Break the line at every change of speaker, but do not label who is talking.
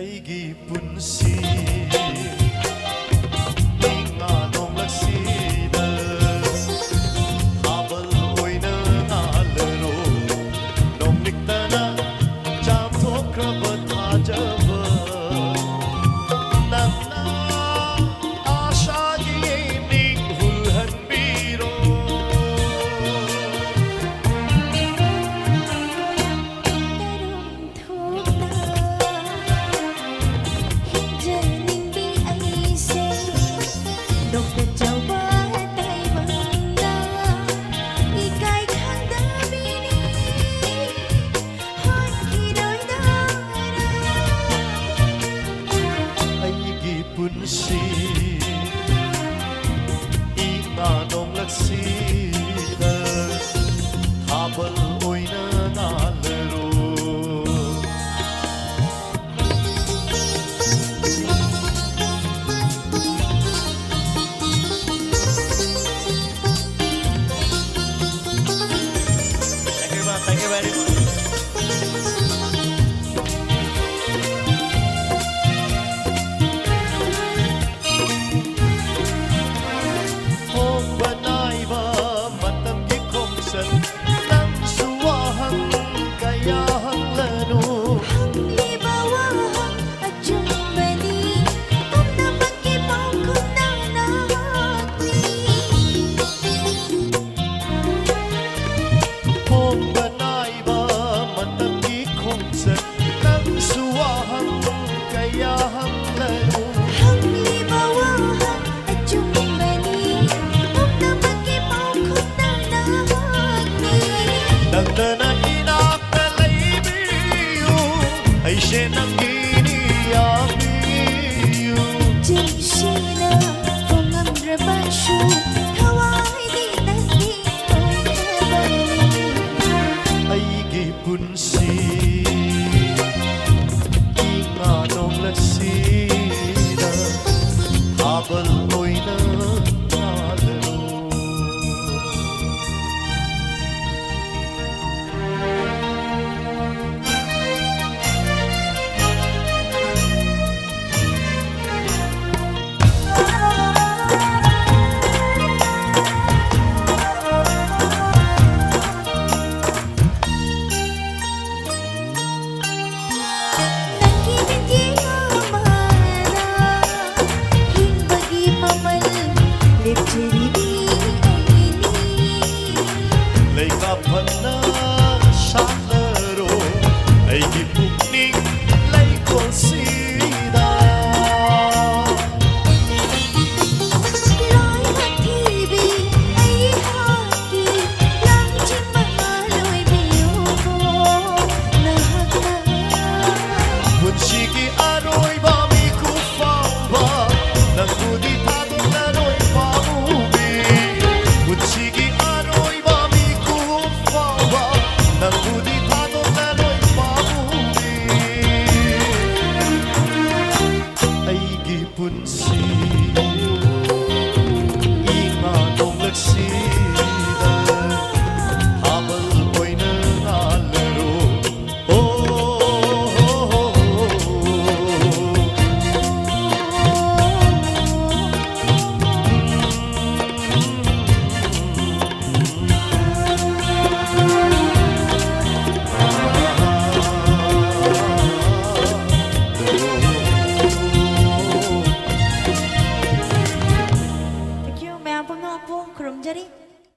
ꯑꯩꯒꯤ ꯄꯨꯟꯁꯤ ꯏꯉꯥ ꯅꯣꯡꯂꯛꯁꯤꯗ ꯊꯥꯕꯜ ꯑꯣꯏꯅ ꯉꯥꯜꯂꯔꯣ ꯅꯣꯡꯂꯤꯛꯇꯅ ꯆꯥꯝꯊꯣꯛꯈ꯭ꯔꯕ ꯊꯥꯖꯕ ꯅꯪꯅ 아샤기 닝훌한비로 분시 이마 농락시다 답을 오이는 알레로 Thank you very much. Nandana inakalaibiyo ay siya nang iniyabiyo
Jishina pangamdrabasyo Hawaii di nagdito'y kabali
Ay gipunsi Inga nong laksina Habal mo'y nangalaro Lay ka pa na